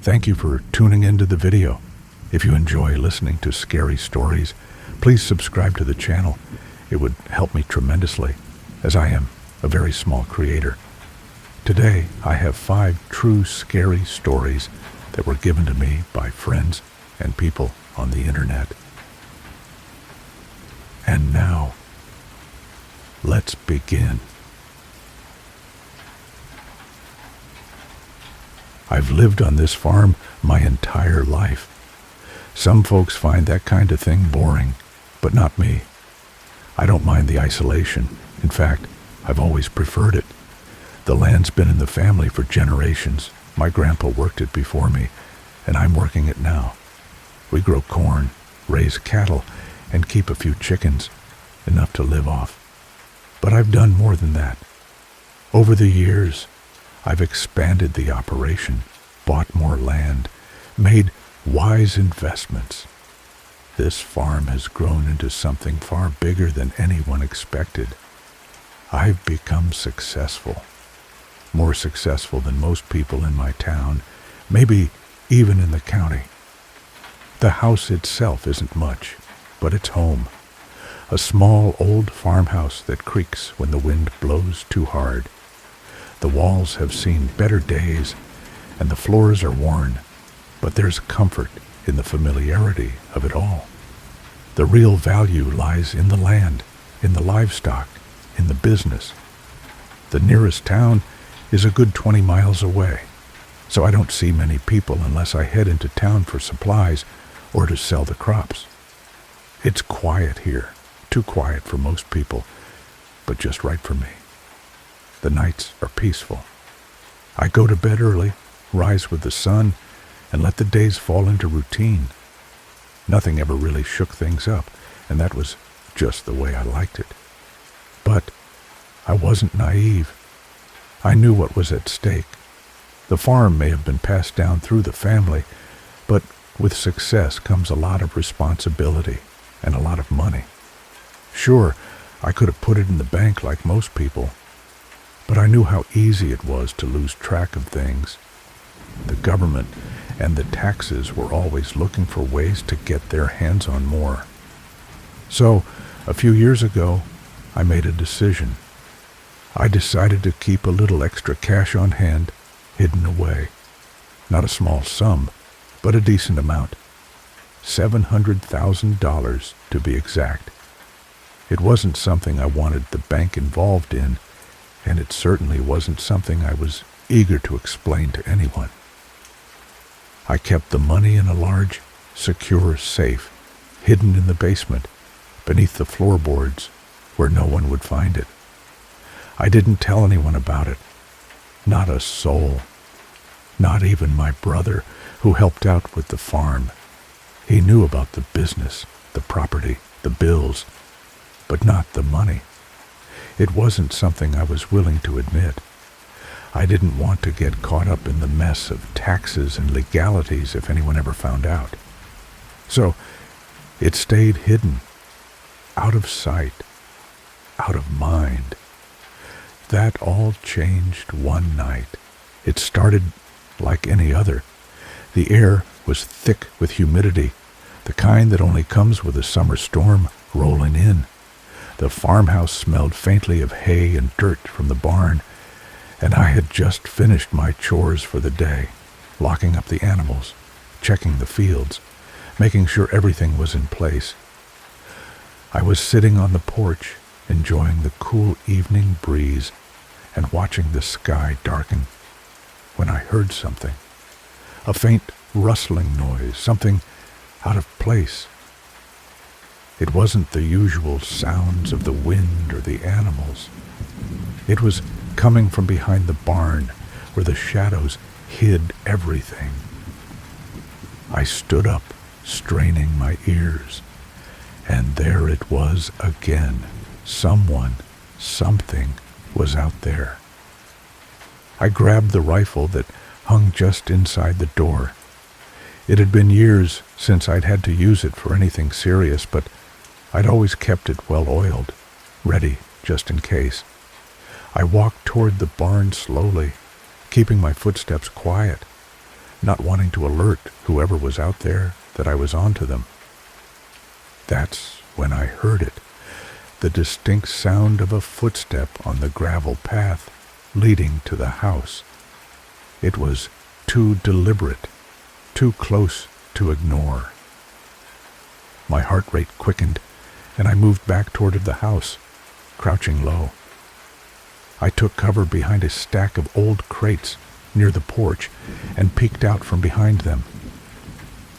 Thank you for tuning into the video. If you enjoy listening to scary stories, please subscribe to the channel. It would help me tremendously, as I am a very small creator. Today, I have 5 true scary stories that were given to me by friends and people on the internet. And now, let's begin. I've lived on this farm my entire life. Some folks find that kind of thing boring, but not me. I don't mind the isolation. In fact, I've always preferred it. The land's been in the family for generations. My grandpa worked it before me, and I'm working it now. We grow corn, raise cattle, and keep a few chickens, enough to live off. But I've done more than that. Over the years, I've expanded the operation, bought more land, made wise investments. This farm has grown into something far bigger than anyone expected. I've become successful, more successful than most people in my town, maybe even in the county. The house itself isn't much, but it's home. A small old farmhouse that creaks when the wind blows too hard. The walls have seen better days, and the floors are worn, but there's comfort in the familiarity of it all. The real value lies in the land, in the livestock, in the business. The nearest town is a good 20 miles away, so I don't see many people unless I head into town for supplies or to sell the crops. It's quiet here, too quiet for most people, but just right for me. The nights are peaceful. I go to bed early, rise with the sun, and let the days fall into routine. Nothing ever really shook things up, and that was just the way I liked it. But I wasn't naive. I knew what was at stake. The farm may have been passed down through the family, but with success comes a lot of responsibility and a lot of money. Sure, I could have put it in the bank like most people, but I knew how easy it was to lose track of things. The government and the taxes were always looking for ways to get their hands on more. So, a few years ago, I made a decision. I decided to keep a little extra cash on hand, hidden away. Not a small sum, but a decent amount. $700,000 to be exact. It wasn't something I wanted the bank involved in, and it certainly wasn't something I was eager to explain to anyone. I kept the money in a large, secure safe, hidden in the basement, beneath the floorboards, where no one would find it. I didn't tell anyone about it. Not a soul. Not even my brother, who helped out with the farm. He knew about the business, the property, the bills, but not the money. It wasn't something I was willing to admit. I didn't want to get caught up in the mess of taxes and legalities if anyone ever found out. So it stayed hidden, out of sight, out of mind. That all changed one night. It started like any other. The air was thick with humidity, the kind that only comes with a summer storm rolling in. The farmhouse smelled faintly of hay and dirt from the barn, and I had just finished my chores for the day, locking up the animals, checking the fields, making sure everything was in place. I was sitting on the porch, enjoying the cool evening breeze and watching the sky darken, when I heard something. A faint rustling noise, something out of place. It wasn't the usual sounds of the wind or the animals. It was coming from behind the barn, where the shadows hid everything. I stood up, straining my ears, and there it was again. Someone, something was out there. I grabbed the rifle that hung just inside the door. It had been years since I'd had to use it for anything serious, but I'd always kept it well oiled, ready just in case. I walked toward the barn slowly, keeping my footsteps quiet. not wanting to alert whoever was out there that I was onto them. That's when I heard it, the distinct sound of a footstep on the gravel path leading to the house. It was too deliberate, too close to ignore. My heart rate quickened, and I moved back toward the house, crouching low. I took cover behind a stack of old crates near the porch and peeked out from behind them.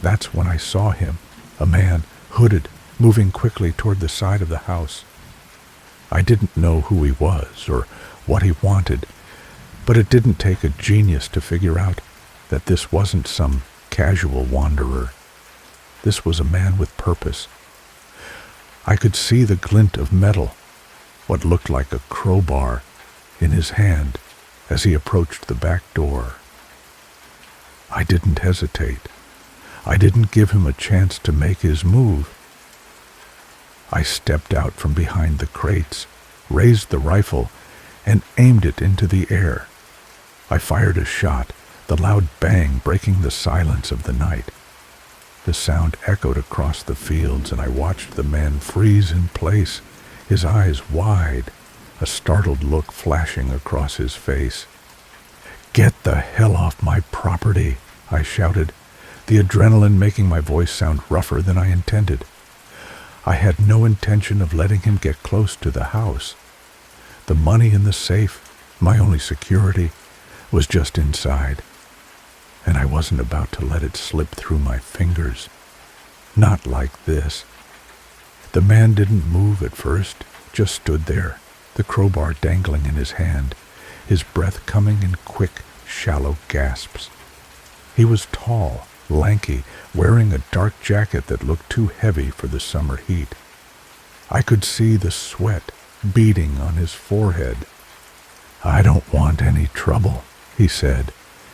That's when I saw him, a man, hooded, moving quickly toward the side of the house. I didn't know who he was or what he wanted, but it didn't take a genius to figure out that this wasn't some casual wanderer. This was a man with purpose. I could see the glint of metal, what looked like a crowbar, in his hand as he approached the back door. I didn't hesitate. I didn't give him a chance to make his move. I stepped out from behind the crates, raised the rifle, and aimed it into the air. I fired a shot, the loud bang breaking the silence of the night. The sound echoed across the fields, and I watched the man freeze in place, his eyes wide, a startled look flashing across his face. "Get the hell off my property," I shouted, the adrenaline making my voice sound rougher than I intended. I had no intention of letting him get close to the house. The money in the safe, my only security, was just inside, and I wasn't about to let it slip through my fingers. Not like this. The man didn't move at first, just stood there, the crowbar dangling in his hand, his breath coming in quick, shallow gasps. He was tall, lanky, wearing a dark jacket that looked too heavy for the summer heat. I could see the sweat beading on his forehead. "I don't want any trouble," he said,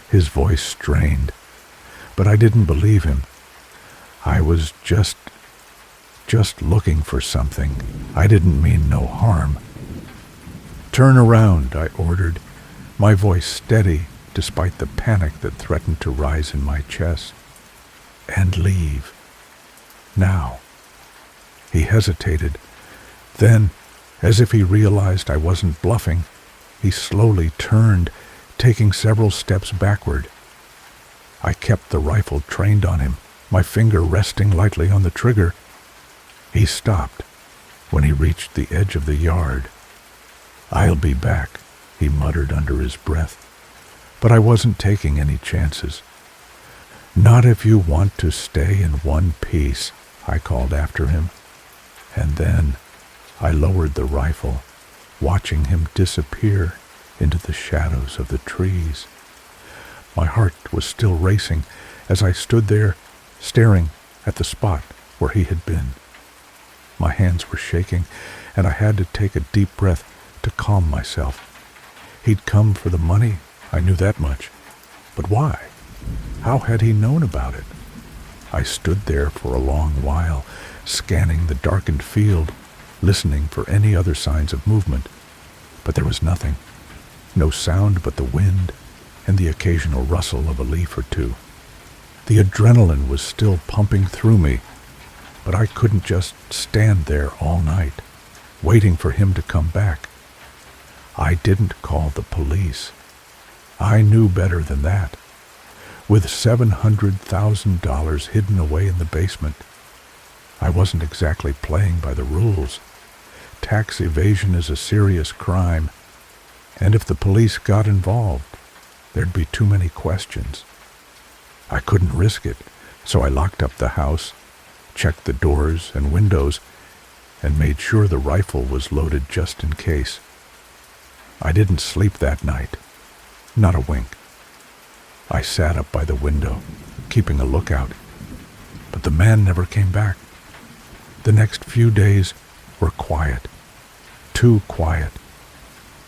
his voice strained. But I didn't believe him. I was just looking for something. I didn't mean no harm. "Turn around," I ordered, my voice steady despite the panic that threatened to rise in my chest. "And leave. Now." He hesitated. Then, as if he realized I wasn't bluffing, he slowly turned, taking several steps backward. I kept the rifle trained on him, my finger resting lightly on the trigger. He stopped when he reached the edge of the yard. "I'll be back," he muttered under his breath. But I wasn't taking any chances. "Not if you want to stay in one piece," I called after him. And then I lowered the rifle, watching him disappear into the shadows of the trees. My heart was still racing as I stood there, staring at the spot where he had been. My hands were shaking, and I had to take a deep breath to calm myself. He'd come for the money, I knew that much. But why? How had he known about it? I stood there for a long while, scanning the darkened field, listening for any other signs of movement. But there was nothing. No sound but the wind and the occasional rustle of a leaf or two. The adrenaline was still pumping through me, but I couldn't just stand there all night, waiting for him to come back. I didn't call the police. I knew better than that. With $700,000 hidden away in the basement, I wasn't exactly playing by the rules. Tax evasion is a serious crime, and if the police got involved, there'd be too many questions. I couldn't risk it, so I locked up the house, checked the doors and windows, and made sure the rifle was loaded just in case. I didn't sleep that night, not a wink. I sat up by the window, keeping a lookout, but the man never came back. The next few days were quiet, too quiet.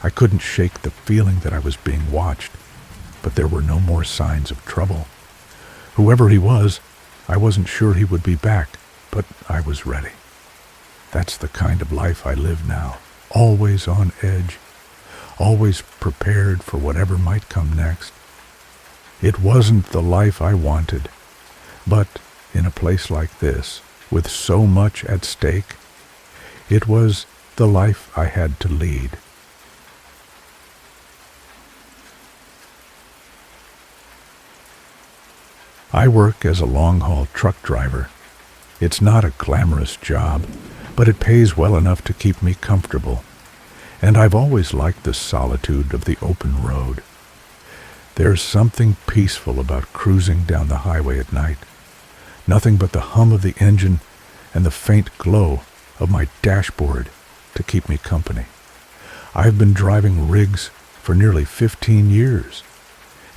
I couldn't shake the feeling that I was being watched, but there were no more signs of trouble. Whoever he was, I wasn't sure he would be back, but I was ready. That's the kind of life I live now, always on edge, always prepared for whatever might come next. It wasn't the life I wanted, but in a place like this, with so much at stake, it was the life I had to lead. I work as a long-haul truck driver. It's not a glamorous job, but it pays well enough to keep me comfortable, and I've always liked the solitude of the open road. There's something peaceful about cruising down the highway at night. Nothing but the hum of the engine and the faint glow of my dashboard to keep me company. I've been driving rigs for nearly 15 years,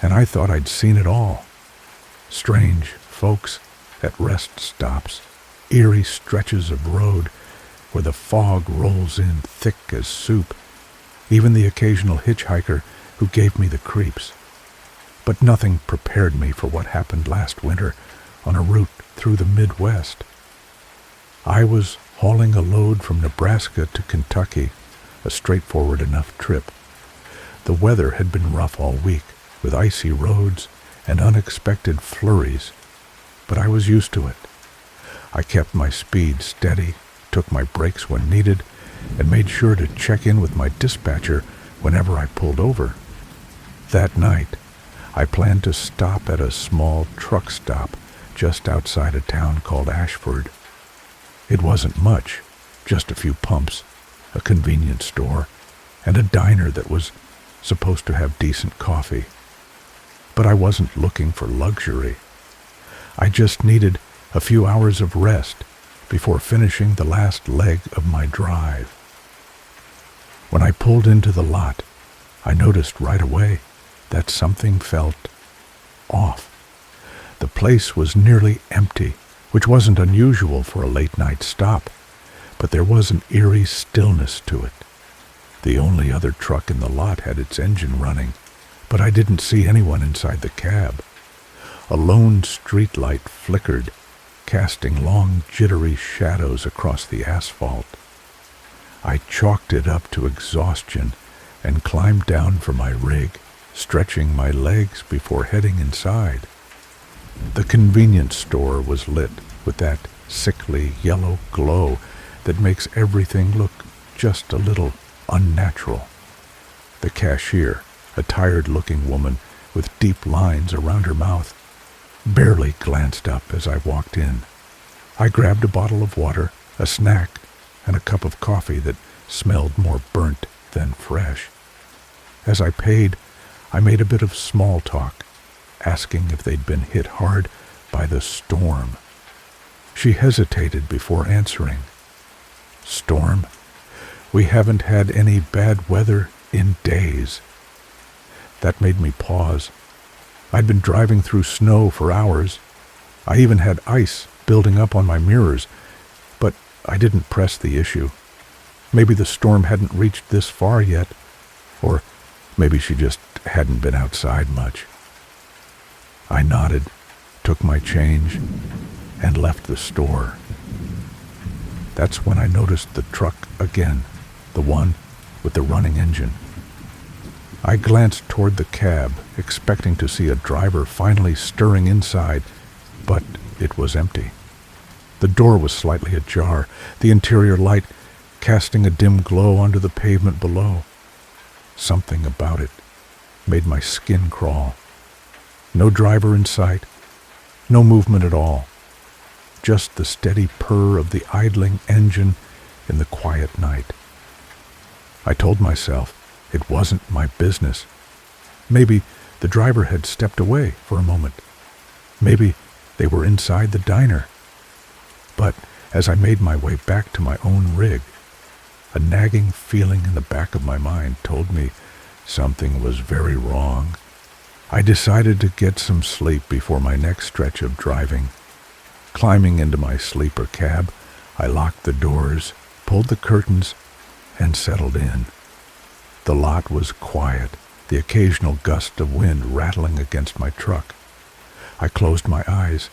and I thought I'd seen it all. Strange folks at rest stops, eerie stretches of road where the fog rolls in thick as soup, even the occasional hitchhiker who gave me the creeps. But nothing prepared me for what happened last winter on a route through the Midwest. I was hauling a load from Nebraska to Kentucky, a straightforward enough trip. The weather had been rough all week, with icy roads and unexpected flurries, but I was used to it. I kept my speed steady, took my brakes when needed, and made sure to check in with my dispatcher whenever I pulled over. That night, I planned to stop at a small truck stop just outside a town called Ashford. It wasn't much, just a few pumps, a convenience store, and a diner that was supposed to have decent coffee. But I wasn't looking for luxury. I just needed a few hours of rest before finishing the last leg of my drive. When I pulled into the lot, I noticed right away that something felt off. The place was nearly empty, which wasn't unusual for a late-night stop, but there was an eerie stillness to it. The only other truck in the lot had its engine running, but I didn't see anyone inside the cab. A lone streetlight flickered, casting long, jittery shadows across the asphalt. I chalked it up to exhaustion and climbed down from my rig, stretching my legs before heading inside. The convenience store was lit with that sickly yellow glow that makes everything look just a little unnatural. The cashier, a tired-looking woman with deep lines around her mouth, barely glanced up as I walked in. I grabbed a bottle of water, a snack, and a cup of coffee that smelled more burnt than fresh. As I paid, I made a bit of small talk, asking if they'd been hit hard by the storm. She hesitated before answering. Storm? We haven't had any bad weather in days. That made me pause. I'd been driving through snow for hours. I even had ice building up on my mirrors, but I didn't press the issue. Maybe the storm hadn't reached this far yet, or maybe she just hadn't been outside much. I nodded, took my change, and left the store. That's when I noticed the truck again, the one with the running engine. I glanced toward the cab, expecting to see a driver finally stirring inside, but it was empty. The door was slightly ajar, the interior light casting a dim glow onto the pavement below. Something about it made my skin crawl. No driver in sight, no movement at all. Just the steady purr of the idling engine in the quiet night. I told myself it wasn't my business. Maybe the driver had stepped away for a moment. Maybe they were inside the diner. But as I made my way back to my own rig, a nagging feeling in the back of my mind told me something was very wrong. I decided to get some sleep before my next stretch of driving. Climbing into my sleeper cab, I locked the doors, pulled the curtains, and settled in. The lot was quiet, the occasional gust of wind rattling against my truck. I closed my eyes,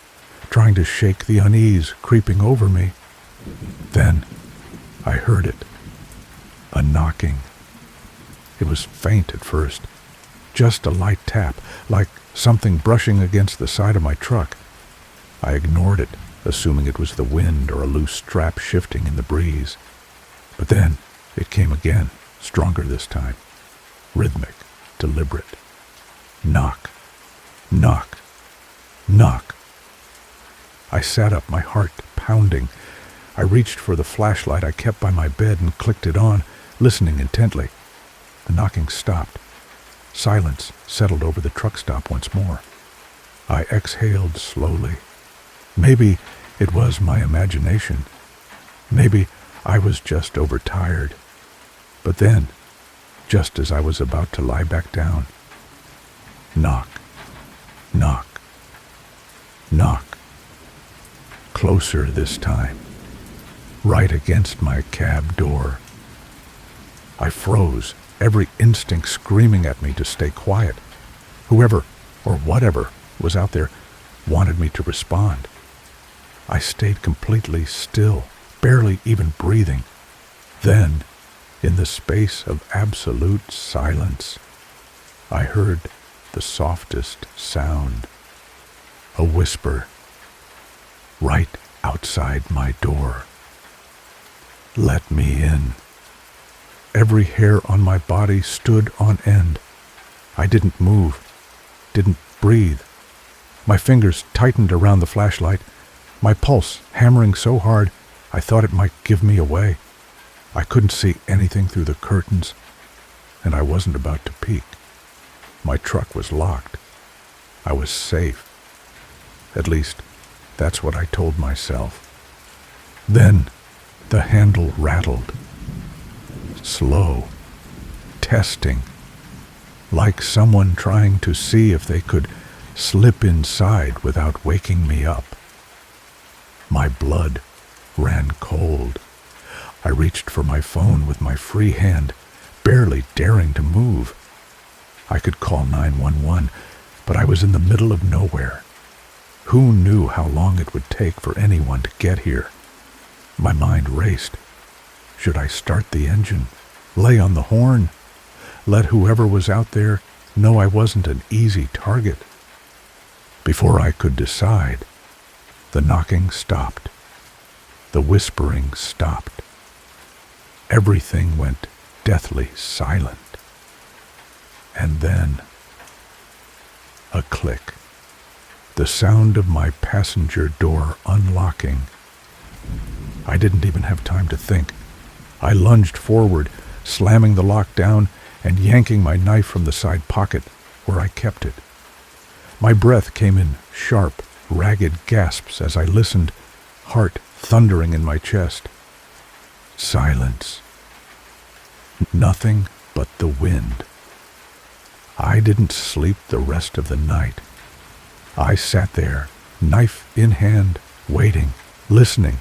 trying to shake the unease creeping over me. Then I heard it. A knocking. It was faint at first, just a light tap, like something brushing against the side of my truck. I ignored it, assuming it was the wind or a loose strap shifting in the breeze. But then it came again, stronger this time. Rhythmic, deliberate. Knock, knock, knock. I sat up, my heart pounding. I reached for the flashlight I kept by my bed and clicked it on, listening intently. The knocking stopped. Silence settled over the truck stop once more. I exhaled slowly. Maybe it was my imagination. Maybe I was just overtired. But then, just as I was about to lie back down, knock, knock, knock. Closer this time, right against my cab door. I froze, every instinct screaming at me to stay quiet. Whoever or whatever was out there wanted me to respond. I stayed completely still, barely even breathing. Then, in the space of absolute silence, I heard the softest sound, a whisper, right outside my door. Let me in. Every hair on my body stood on end. I didn't move, didn't breathe. My fingers tightened around the flashlight, my pulse hammering so hard I thought it might give me away. I couldn't see anything through the curtains, and I wasn't about to peek. My truck was locked. I was safe. At least, that's what I told myself. Then, the handle rattled. Slow. Testing. Like someone trying to see if they could slip inside without waking me up. My blood ran cold. I reached for my phone with my free hand, barely daring to move. I could call 911, but I was in the middle of nowhere. Who knew how long it would take for anyone to get here? My mind raced. Should I start the engine? Lay on the horn? Let whoever was out there know I wasn't an easy target? Before I could decide, the knocking stopped. The whispering stopped. Everything went deathly silent. And then, a click. The sound of my passenger door unlocking. I didn't even have time to think. I lunged forward, slamming the lock down and yanking my knife from the side pocket where I kept it. My breath came in sharp, ragged gasps as I listened, heart thundering in my chest. Silence. Nothing but the wind. I didn't sleep the rest of the night. I sat there, knife in hand, waiting, listening.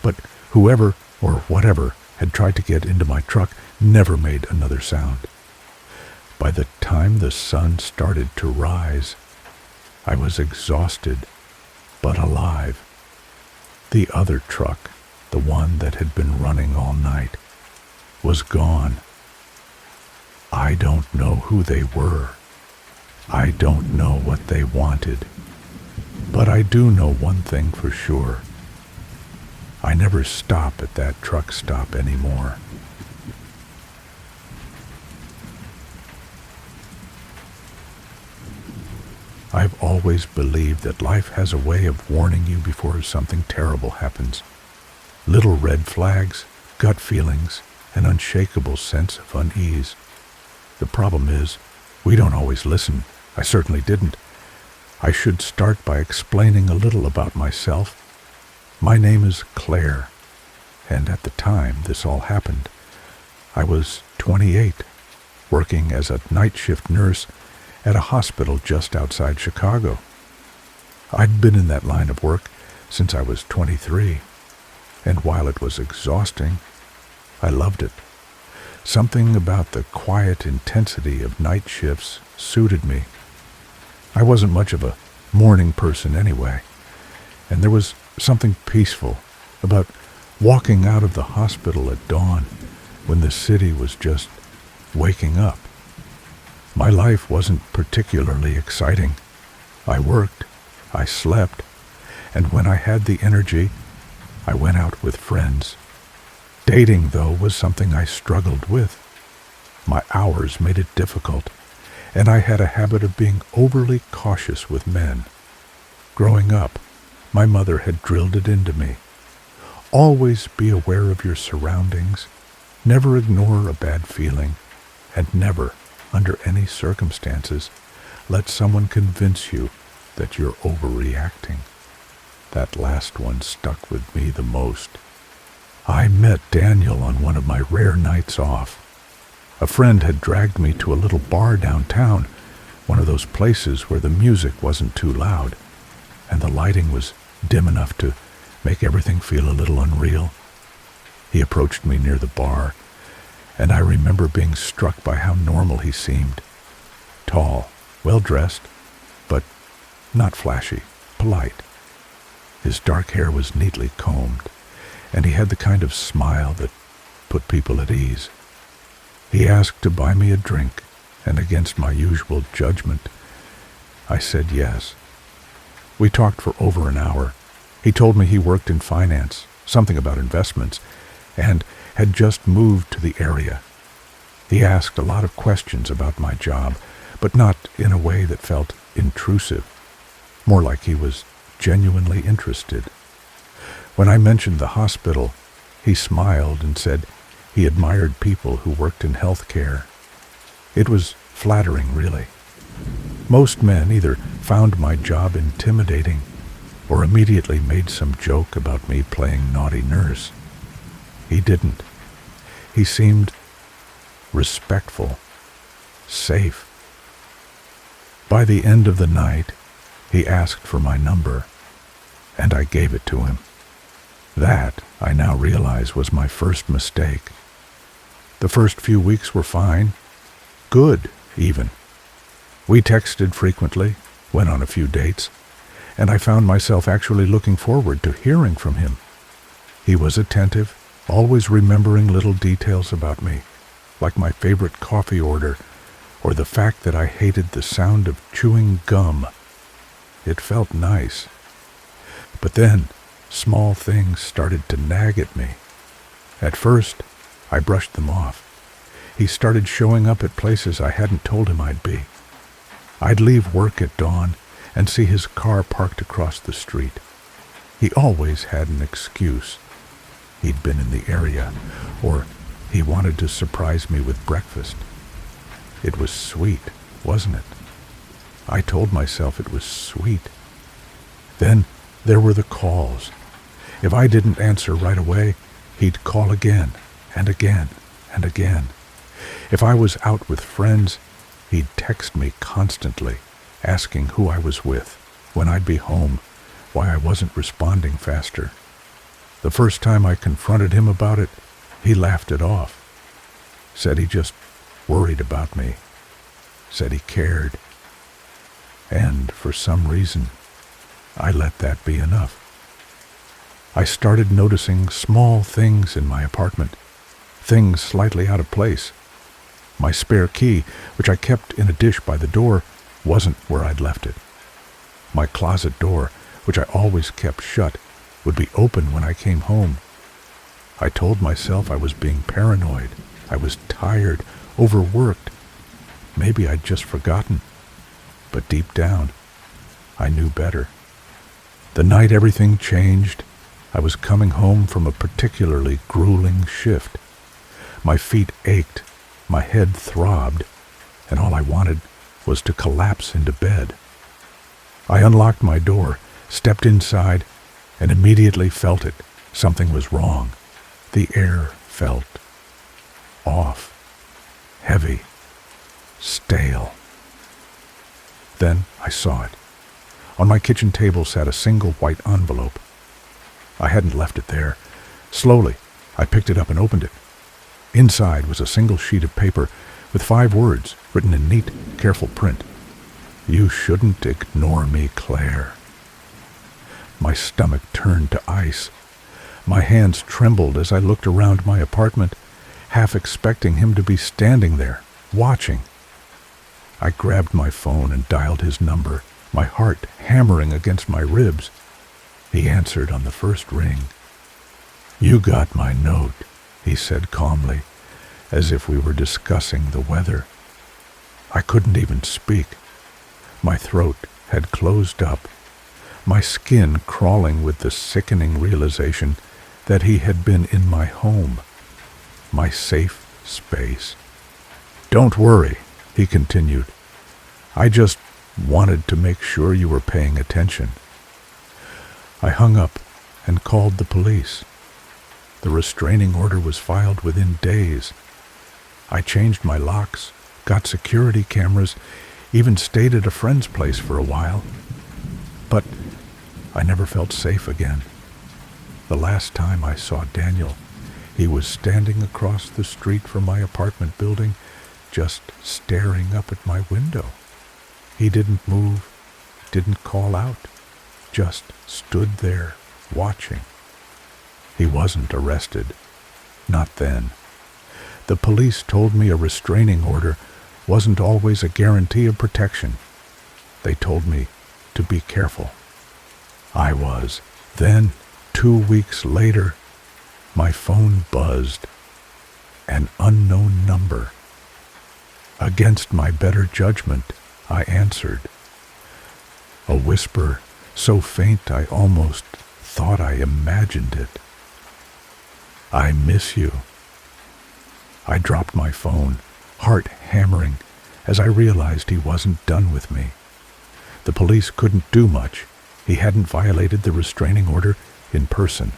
But whoever or whatever had tried to get into my truck never made another sound. By the time the sun started to rise, I was exhausted, but alive. The other truck, the one that had been running all night, was gone. I don't know who they were. I don't know what they wanted. But I do know one thing for sure. I never stop at that truck stop anymore. I've always believed that life has a way of warning you before something terrible happens. Little red flags, gut feelings, an unshakable sense of unease. The problem is, we don't always listen. I certainly didn't. I should start by explaining a little about myself. My name is Claire, and at the time this all happened, I was 28, working as a night shift nurse at a hospital just outside Chicago. I'd been in that line of work since I was 23, and while it was exhausting, I loved it. Something about the quiet intensity of night shifts suited me. I wasn't much of a morning person anyway, and there was something peaceful about walking out of the hospital at dawn when the city was just waking up. My life wasn't particularly exciting. I worked, I slept, and when I had the energy, I went out with friends. Dating, though, was something I struggled with. My hours made it difficult, and I had a habit of being overly cautious with men. Growing up, my mother had drilled it into me. Always be aware of your surroundings, never ignore a bad feeling, and never, under any circumstances, let someone convince you that you're overreacting. That last one stuck with me the most. I met Daniel on one of my rare nights off. A friend had dragged me to a little bar downtown, one of those places where the music wasn't too loud, and the lighting was dim enough to make everything feel a little unreal. He approached me near the bar, and I remember being struck by how normal he seemed. Tall, well-dressed, but not flashy, polite. His dark hair was neatly combed, and he had the kind of smile that put people at ease. He asked to buy me a drink, and against my usual judgment, I said yes. We talked for over an hour. He told me he worked in finance, something about investments, and had just moved to the area. He asked a lot of questions about my job, but not in a way that felt intrusive, more like he was genuinely interested. When I mentioned the hospital, he smiled and said he admired people who worked in healthcare. It was flattering, really. Most men either found my job intimidating or immediately made some joke about me playing naughty nurse. He didn't. He seemed respectful, safe. By the end of the night, he asked for my number, and I gave it to him. That, I now realize, was my first mistake. The first few weeks were fine. Good, even. We texted frequently, went on a few dates, and I found myself actually looking forward to hearing from him. He was attentive, always remembering little details about me, like my favorite coffee order, or the fact that I hated the sound of chewing gum. It felt nice. But then, small things started to nag at me. At first, I brushed them off. He started showing up at places I hadn't told him I'd be. I'd leave work at dawn and see his car parked across the street. He always had an excuse. He'd been in the area, or he wanted to surprise me with breakfast. It was sweet, wasn't it? I told myself it was sweet. Then there were the calls. If I didn't answer right away, he'd call again and again and again. If I was out with friends, he'd text me constantly, asking who I was with, when I'd be home, why I wasn't responding faster. The first time I confronted him about it, he laughed it off. Said he just worried about me. Said he cared. And for some reason, I let that be enough. I started noticing small things in my apartment, things slightly out of place. My spare key, which I kept in a dish by the door, wasn't where I'd left it. My closet door, which I always kept shut, would be open when I came home. I told myself I was being paranoid. I was tired, overworked. Maybe I'd just forgotten. But deep down, I knew better. The night everything changed, I was coming home from a particularly grueling shift. My feet ached, my head throbbed, and all I wanted was to collapse into bed. I unlocked my door, stepped inside, and immediately felt it. Something was wrong. The air felt off, heavy, stale. Then I saw it. On my kitchen table sat a single white envelope. I hadn't left it there. Slowly, I picked it up and opened it. Inside was a single sheet of paper with 5 words written in neat, careful print. "You shouldn't ignore me, Claire." My stomach turned to ice. My hands trembled as I looked around my apartment, half expecting him to be standing there, watching. I grabbed my phone and dialed his number, my heart hammering against my ribs. He answered on the first ring. "You got my note," he said calmly, as if we were discussing the weather. I couldn't even speak. My throat had closed up, my skin crawling with the sickening realization that he had been in my home, my safe space. "Don't worry," he continued. "I just wanted to make sure you were paying attention." I hung up and called the police. The restraining order was filed within days. I changed my locks, got security cameras, even stayed at a friend's place for a while. But I never felt safe again. The last time I saw Daniel, he was standing across the street from my apartment building, just staring up at my window. He didn't move, didn't call out, just stood there, watching. He wasn't arrested. Not then. The police told me a restraining order wasn't always a guarantee of protection. They told me to be careful. I was. Then, 2 weeks later, my phone buzzed. An unknown number. Against my better judgment, I answered. A whisper so faint I almost thought I imagined it. "I miss you." I dropped my phone, heart hammering, as I realized he wasn't done with me. The police couldn't do much. He hadn't violated the restraining order in person.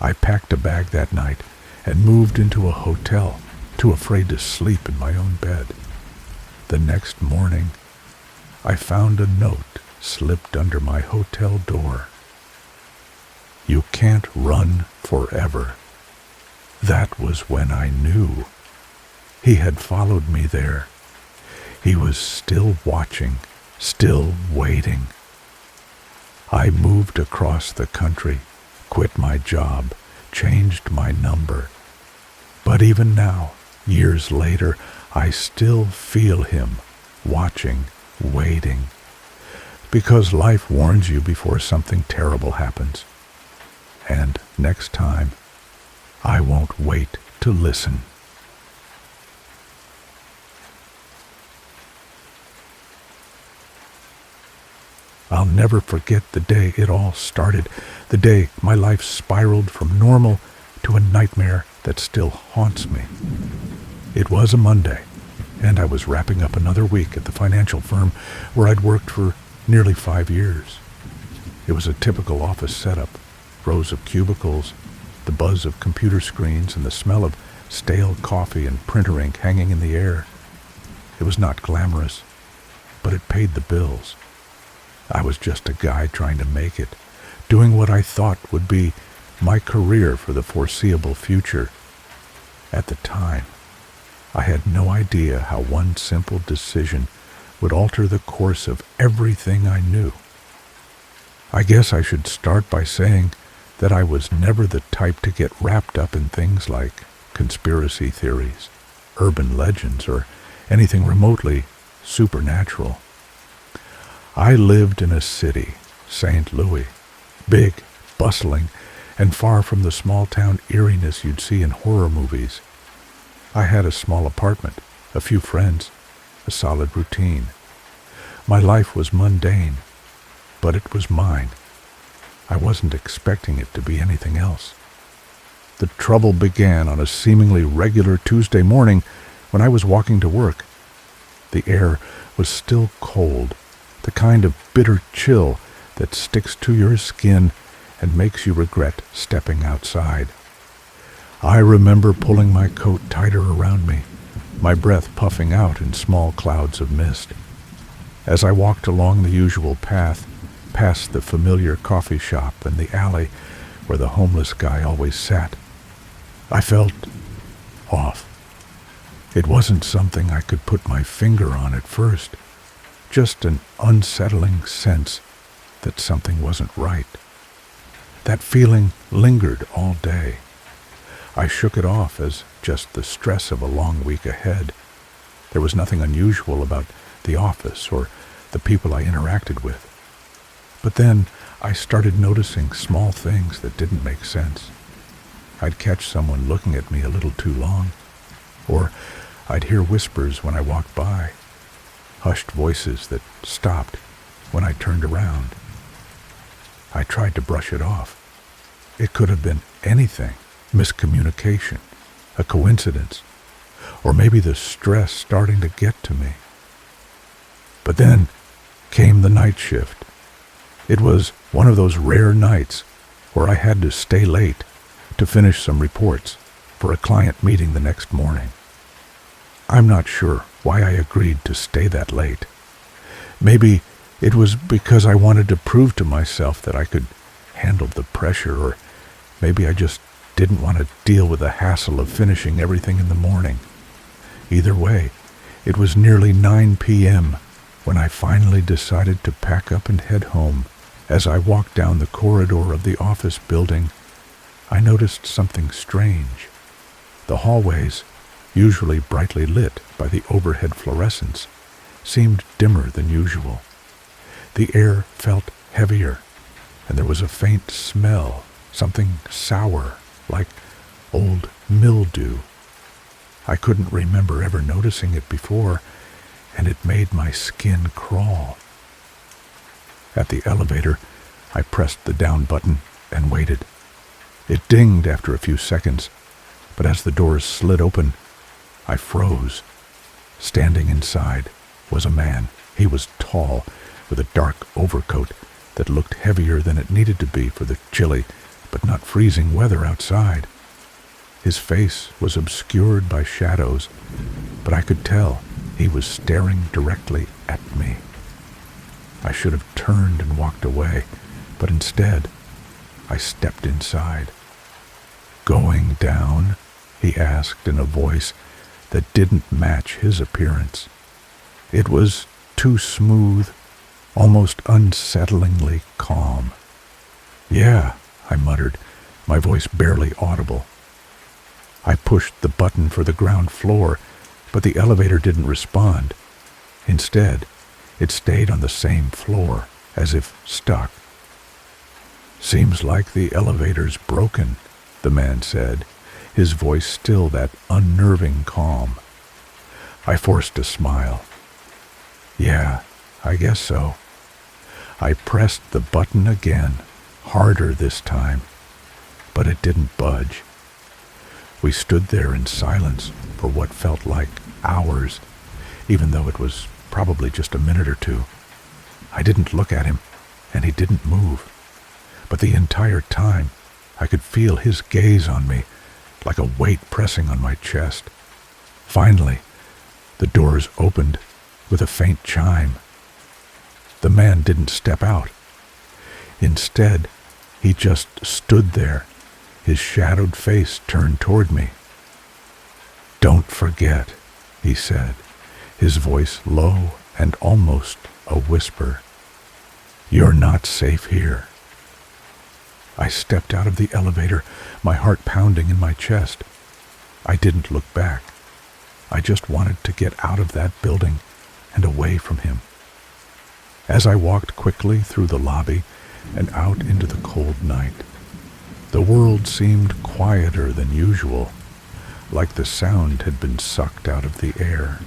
I packed a bag that night and moved into a hotel, too afraid to sleep in my own bed. The next morning, I found a note slipped under my hotel door. "You can't run forever." That was when I knew. He had followed me there. He was still watching, still waiting. I moved across the country, quit my job, changed my number. But even now, years later, I still feel him, watching, waiting. Because life warns you before something terrible happens. And next time, I won't wait to listen. I'll never forget the day it all started, the day my life spiraled from normal to a nightmare that still haunts me. It was a Monday, and I was wrapping up another week at the financial firm where I'd worked for nearly 5 years. It was a typical office setup, rows of cubicles, the buzz of computer screens, and the smell of stale coffee and printer ink hanging in the air. It was not glamorous, but it paid the bills. I was just a guy trying to make it, doing what I thought would be my career for the foreseeable future. At the time, I had no idea how one simple decision would alter the course of everything I knew. I guess I should start by saying that I was never the type to get wrapped up in things like conspiracy theories, urban legends, or anything remotely supernatural. I lived in a city, St. Louis, big, bustling, and far from the small-town eeriness you'd see in horror movies. I had a small apartment, a few friends, a solid routine. My life was mundane, but it was mine. I wasn't expecting it to be anything else. The trouble began on a seemingly regular Tuesday morning when I was walking to work. The air was still cold, the kind of bitter chill that sticks to your skin and makes you regret stepping outside. I remember pulling my coat tighter around me, my breath puffing out in small clouds of mist. As I walked along the usual path, past the familiar coffee shop and the alley where the homeless guy always sat, I felt off. It wasn't something I could put my finger on at first, just an unsettling sense that something wasn't right. That feeling lingered all day. I shook it off as just the stress of a long week ahead. There was nothing unusual about the office, or the people I interacted with. But then I started noticing small things that didn't make sense. I'd catch someone looking at me a little too long, or I'd hear whispers when I walked by, hushed voices that stopped when I turned around. I tried to brush it off. It could have been anything, miscommunication, a coincidence, or maybe the stress starting to get to me. But then came the night shift. It was one of those rare nights where I had to stay late to finish some reports for a client meeting the next morning. I'm not sure why I agreed to stay that late. Maybe it was because I wanted to prove to myself that I could handle the pressure, or maybe I just didn't want to deal with the hassle of finishing everything in the morning. Either way, it was nearly 9 p.m. when I finally decided to pack up and head home. As I walked down the corridor of the office building, I noticed something strange. The hallways, usually brightly lit by the overhead fluorescents, seemed dimmer than usual. The air felt heavier, and there was a faint smell, something sour, like old mildew. I couldn't remember ever noticing it before, and it made my skin crawl. At the elevator, I pressed the down button and waited. It dinged after a few seconds, but as the doors slid open, I froze. Standing inside was a man. He was tall, with a dark overcoat that looked heavier than it needed to be for the chilly but not freezing weather outside. His face was obscured by shadows, but I could tell he was staring directly at me. I should have turned and walked away, but instead, I stepped inside. "Going down?" he asked in a voice that didn't match his appearance. It was too smooth, almost unsettlingly calm. "Yeah," I muttered, my voice barely audible. I pushed the button for the ground floor, but the elevator didn't respond. Instead, it stayed on the same floor, as if stuck. "Seems like the elevator's broken," the man said, his voice still that unnerving calm. I forced a smile. "Yeah, I guess so." I pressed the button again, harder this time, but it didn't budge. We stood there in silence for what felt like hours, even though it was probably just a minute or two. I didn't look at him, and he didn't move. But the entire time, I could feel his gaze on me, like a weight pressing on my chest. Finally, the doors opened with a faint chime. The man didn't step out. Instead, he just stood there, his shadowed face turned toward me. "Don't forget," he said, his voice low and almost a whisper. "You're not safe here." I stepped out of the elevator, my heart pounding in my chest. I didn't look back. I just wanted to get out of that building and away from him. As I walked quickly through the lobby and out into the cold night, the world seemed quieter than usual, like the sound had been sucked out of the air.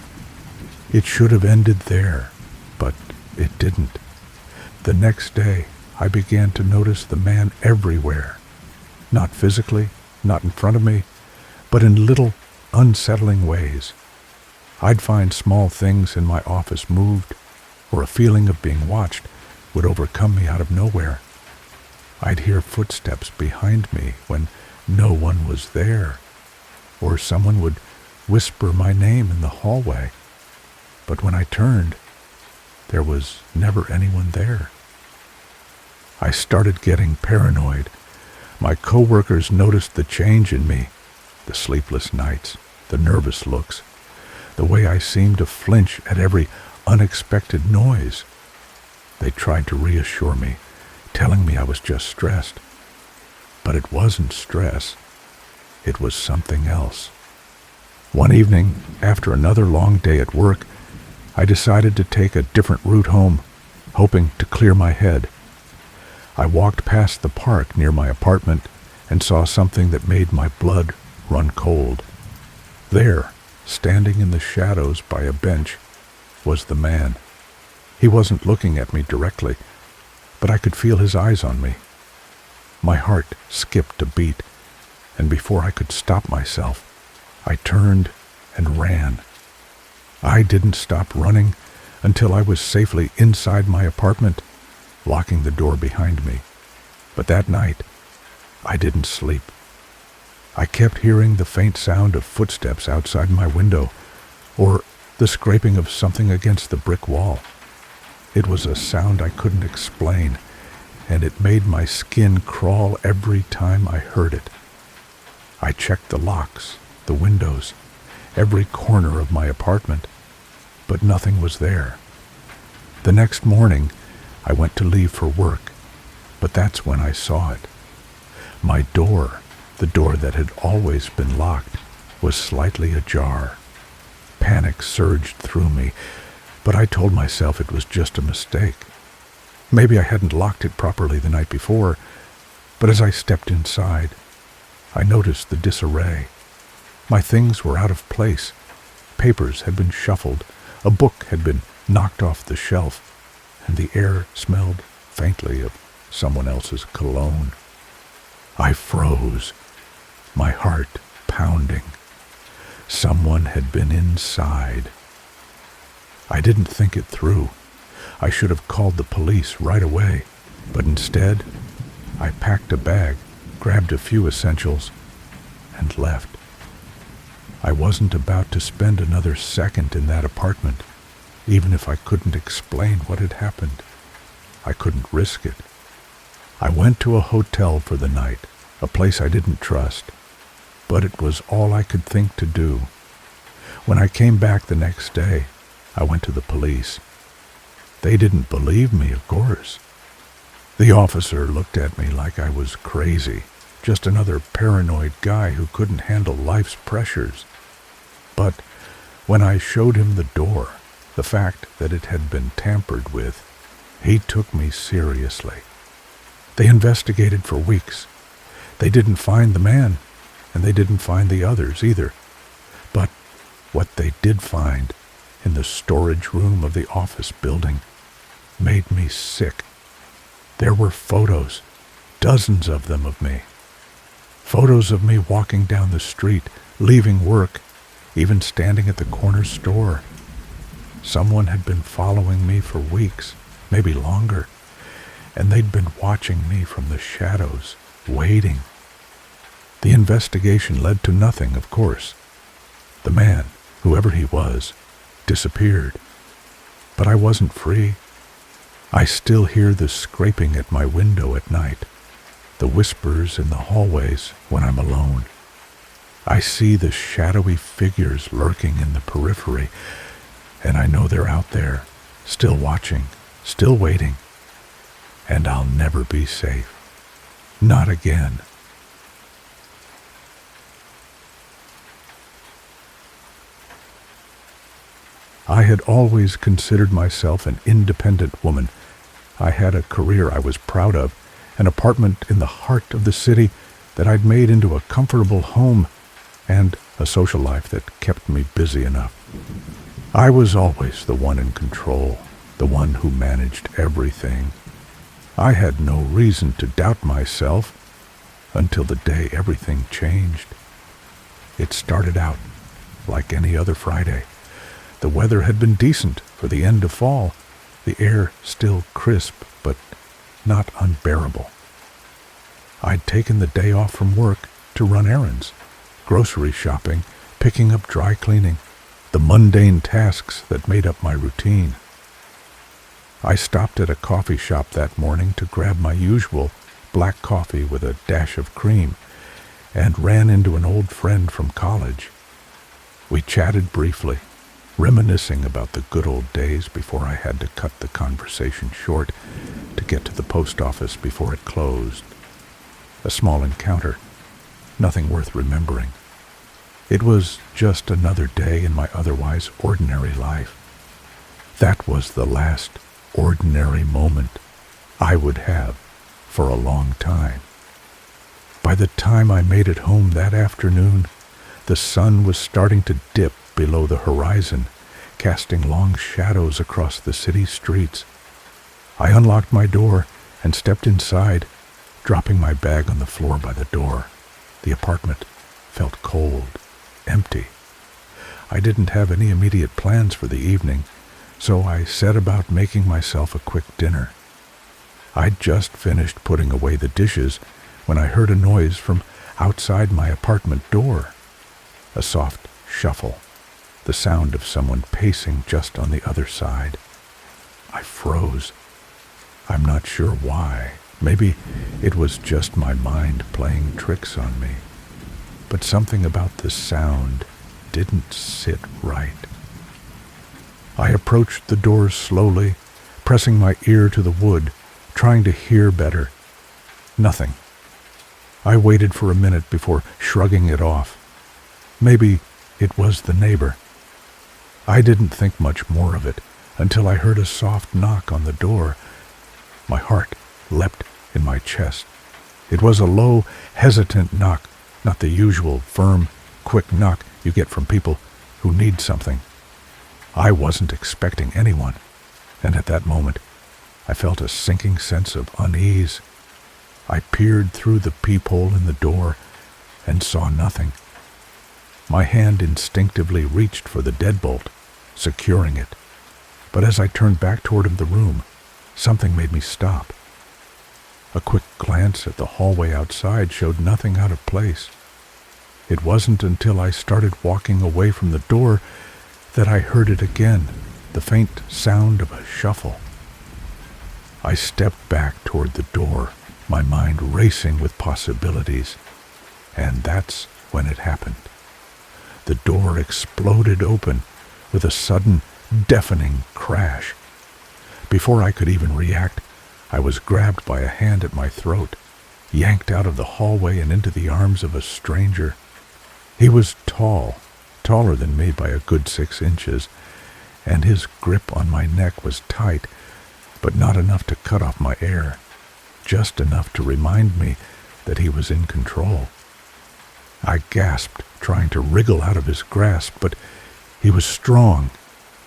It should have ended there, but it didn't. The next day, I began to notice the man everywhere. Not physically, not in front of me, but in little, unsettling ways. I'd find small things in my office moved, or a feeling of being watched would overcome me out of nowhere. I'd hear footsteps behind me when no one was there, or someone would whisper my name in the hallway. But when I turned, there was never anyone there. I started getting paranoid. My coworkers noticed the change in me, the sleepless nights, the nervous looks, the way I seemed to flinch at every unexpected noise. They tried to reassure me, telling me I was just stressed. But it wasn't stress. It was something else. One evening, after another long day at work, I decided to take a different route home, hoping to clear my head. I walked past the park near my apartment and saw something that made my blood run cold. There, standing in the shadows by a bench, was the man. He wasn't looking at me directly, but I could feel his eyes on me. My heart skipped a beat, and before I could stop myself, I turned and ran. I didn't stop running until I was safely inside my apartment, locking the door behind me. But that night, I didn't sleep. I kept hearing the faint sound of footsteps outside my window, or the scraping of something against the brick wall. It was a sound I couldn't explain, and it made my skin crawl every time I heard it. I checked the locks, the windows, every corner of my apartment, but nothing was there. The next morning, I went to leave for work, but that's when I saw it. My door, the door that had always been locked, was slightly ajar. Panic surged through me, but I told myself it was just a mistake. Maybe I hadn't locked it properly the night before, but as I stepped inside, I noticed the disarray. My things were out of place. Papers had been shuffled, a book had been knocked off the shelf, and the air smelled faintly of someone else's cologne. I froze, my heart pounding. Someone had been inside. I didn't think it through. I should have called the police right away, but instead, I packed a bag, grabbed a few essentials, and left. I wasn't about to spend another second in that apartment, even if I couldn't explain what had happened. I couldn't risk it. I went to a hotel for the night, a place I didn't trust, but it was all I could think to do. When I came back the next day, I went to the police. They didn't believe me, of course. The officer looked at me like I was crazy, just another paranoid guy who couldn't handle life's pressures. But when I showed him the door, the fact that it had been tampered with, he took me seriously. They investigated for weeks. They didn't find the man, and they didn't find the others either. But what they did find in the storage room of the office building made me sick. There were photos, dozens of them of me. Photos of me walking down the street, leaving work, even standing at the corner store. Someone had been following me for weeks, maybe longer, and they'd been watching me from the shadows, waiting. The investigation led to nothing, of course. The man, whoever he was, disappeared. But I wasn't free. I still hear the scraping at my window at night, the whispers in the hallways when I'm alone. I see the shadowy figures lurking in the periphery, and I know they're out there, still watching, still waiting. And I'll never be safe. Not again. I had always considered myself an independent woman. I had a career I was proud of, an apartment in the heart of the city that I'd made into a comfortable home, and a social life that kept me busy enough. I was always the one in control, the one who managed everything. I had no reason to doubt myself until the day everything changed. It started out like any other Friday. The weather had been decent for the end of fall, the air still crisp but not unbearable. I'd taken the day off from work to run errands, grocery shopping, picking up dry cleaning, the mundane tasks that made up my routine. I stopped at a coffee shop that morning to grab my usual black coffee with a dash of cream, and ran into an old friend from college. We chatted briefly, reminiscing about the good old days before I had to cut the conversation short to get to the post office before it closed. A small encounter, nothing worth remembering. It was just another day in my otherwise ordinary life. That was the last ordinary moment I would have for a long time. By the time I made it home that afternoon, the sun was starting to dip below the horizon, casting long shadows across the city streets. I unlocked my door and stepped inside, dropping my bag on the floor by the door. The apartment felt cold, empty. I didn't have any immediate plans for the evening, so I set about making myself a quick dinner. I'd just finished putting away the dishes when I heard a noise from outside my apartment door. A soft shuffle, the sound of someone pacing just on the other side. I froze. I'm not sure why. Maybe it was just my mind playing tricks on me. But something about the sound didn't sit right. I approached the door slowly, pressing my ear to the wood, trying to hear better. Nothing. I waited for a minute before shrugging it off. Maybe it was the neighbor. I didn't think much more of it until I heard a soft knock on the door. My heart leapt in my chest. It was a low, hesitant knock, not the usual firm, quick knock you get from people who need something. I wasn't expecting anyone, and at that moment I felt a sinking sense of unease. I peered through the peephole in the door and saw nothing. My hand instinctively reached for the deadbolt, securing it. But as I turned back toward the room, something made me stop. A quick glance at the hallway outside showed nothing out of place. It wasn't until I started walking away from the door that I heard it again, the faint sound of a shuffle. I stepped back toward the door, my mind racing with possibilities, and that's when it happened. The door exploded open with a sudden, deafening crash. Before I could even react, I was grabbed by a hand at my throat, yanked out of the hallway and into the arms of a stranger. He was tall, taller than me by a good 6 inches, and his grip on my neck was tight, but not enough to cut off my air, just enough to remind me that he was in control. I gasped, trying to wriggle out of his grasp, but he was strong,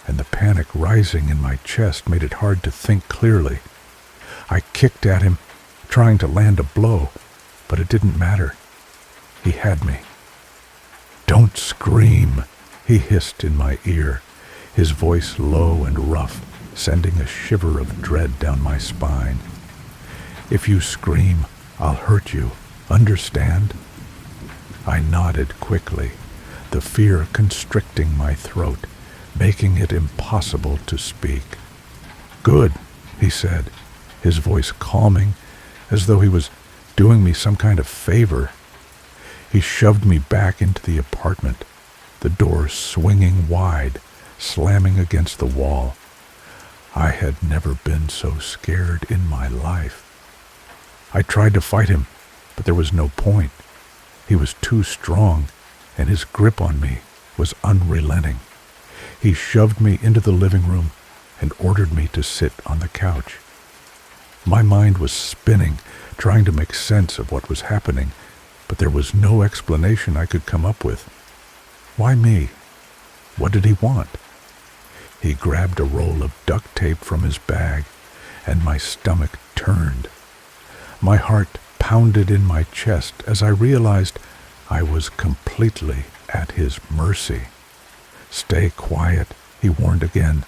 and the panic rising in my chest made it hard to think clearly. I kicked at him, trying to land a blow, but it didn't matter. He had me. "Don't scream," he hissed in my ear, his voice low and rough, sending a shiver of dread down my spine. "If you scream, I'll hurt you. Understand?" I nodded quickly, the fear constricting my throat, making it impossible to speak. "Good," he said, his voice calming, as though he was doing me some kind of favor. He shoved me back into the apartment, the door swinging wide, slamming against the wall. I had never been so scared in my life. I tried to fight him, but there was no point. He was too strong, and his grip on me was unrelenting. He shoved me into the living room and ordered me to sit on the couch. My mind was spinning, trying to make sense of what was happening, but there was no explanation I could come up with. Why me? What did he want? He grabbed a roll of duct tape from his bag, and my stomach turned. My heart pounded in my chest as I realized I was completely at his mercy. "Stay quiet," he warned again,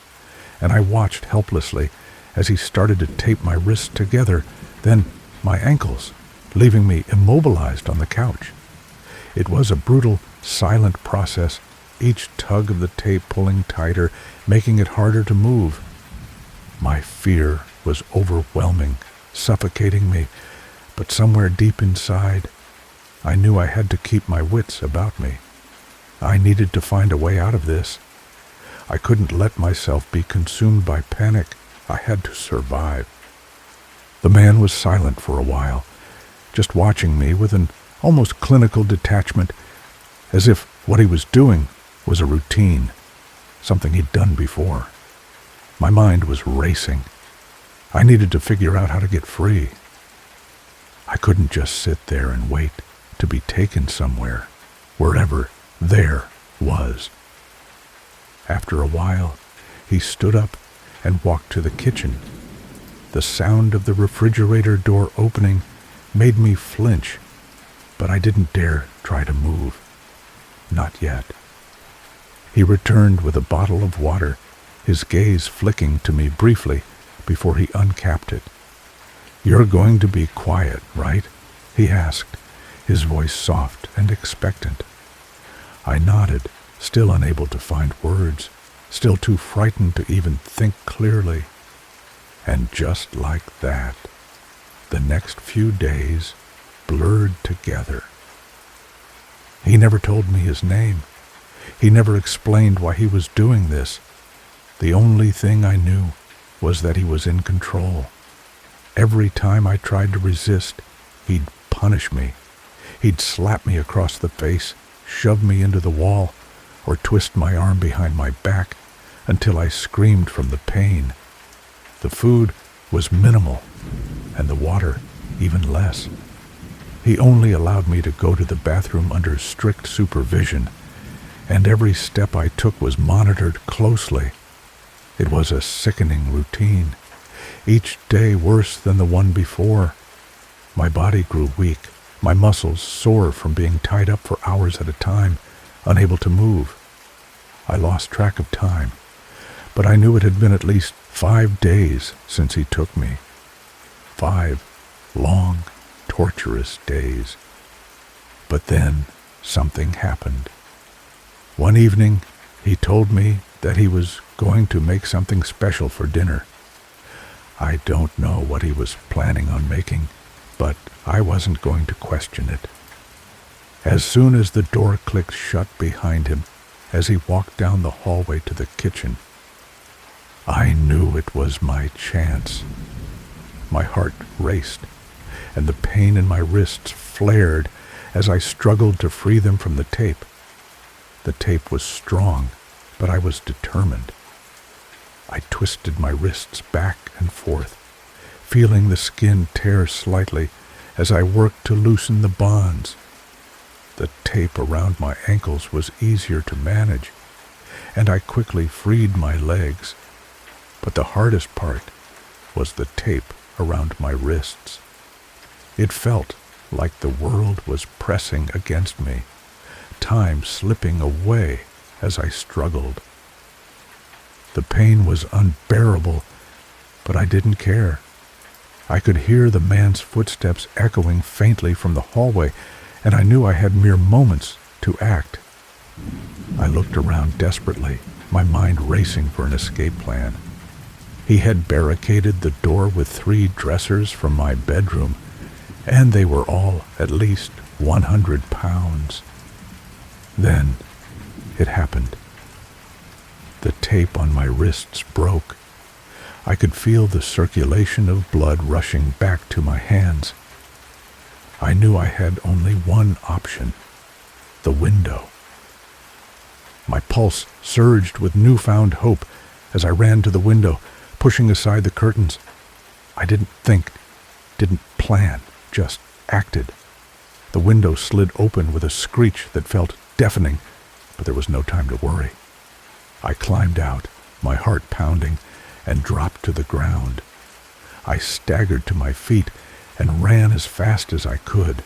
and I watched helplessly as he started to tape my wrists together, then my ankles, leaving me immobilized on the couch. It was a brutal, silent process, each tug of the tape pulling tighter, making it harder to move. My fear was overwhelming, suffocating me, but somewhere deep inside, I knew I had to keep my wits about me. I needed to find a way out of this. I couldn't let myself be consumed by panic. I had to survive. The man was silent for a while, just watching me with an almost clinical detachment, as if what he was doing was a routine, something he'd done before. My mind was racing. I needed to figure out how to get free. I couldn't just sit there and wait to be taken somewhere, wherever there was. After a while, he stood up and walked to the kitchen. The sound of the refrigerator door opening made me flinch, but I didn't dare try to move. Not yet. He returned with a bottle of water, his gaze flicking to me briefly before he uncapped it. "You're going to be quiet, right?" he asked, his voice soft and expectant. I nodded, still unable to find words, still too frightened to even think clearly. And just like that, the next few days blurred together. He never told me his name. He never explained why he was doing this. The only thing I knew was that he was in control. Every time I tried to resist, he'd punish me. He'd slap me across the face, shove me into the wall, or twist my arm behind my back until I screamed from the pain. The food was minimal, and the water even less. He only allowed me to go to the bathroom under strict supervision, and every step I took was monitored closely. It was a sickening routine, each day worse than the one before. My body grew weak, my muscles sore from being tied up for hours at a time, unable to move. I lost track of time, but I knew it had been at least 5 days since he took me. 5 long, torturous days. But then something happened. One evening, he told me that he was going to make something special for dinner. I don't know what he was planning on making, but I wasn't going to question it. As soon as the door clicked shut behind him, as he walked down the hallway to the kitchen, I knew it was my chance. My heart raced, and the pain in my wrists flared as I struggled to free them from the tape. The tape was strong, but I was determined. I twisted my wrists back and forth, feeling the skin tear slightly as I worked to loosen the bonds. The tape around my ankles was easier to manage, and I quickly freed my legs. But the hardest part was the tape around my wrists. It felt like the world was pressing against me, time slipping away as I struggled. The pain was unbearable, but I didn't care. I could hear the man's footsteps echoing faintly from the hallway, and I knew I had mere moments to act. I looked around desperately, my mind racing for an escape plan. He had barricaded the door with 3 dressers from my bedroom, and they were all at least 100 pounds. Then it happened. The tape on my wrists broke. I could feel the circulation of blood rushing back to my hands. I knew I had only one option: the window. My pulse surged with newfound hope as I ran to the window, pushing aside the curtains. I didn't think, didn't plan, just acted. The window slid open with a screech that felt deafening, but there was no time to worry. I climbed out, my heart pounding, and dropped to the ground. I staggered to my feet and ran as fast as I could.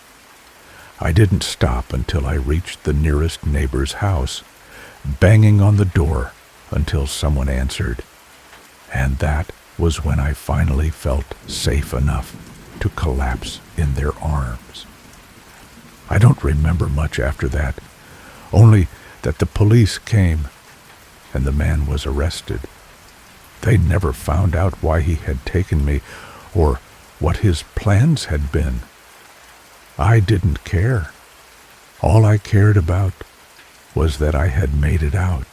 I didn't stop until I reached the nearest neighbor's house, banging on the door until someone answered. And that was when I finally felt safe enough to collapse in their arms. I don't remember much after that, only that the police came and the man was arrested. They never found out why he had taken me or what his plans had been. I didn't care. All I cared about was that I had made it out.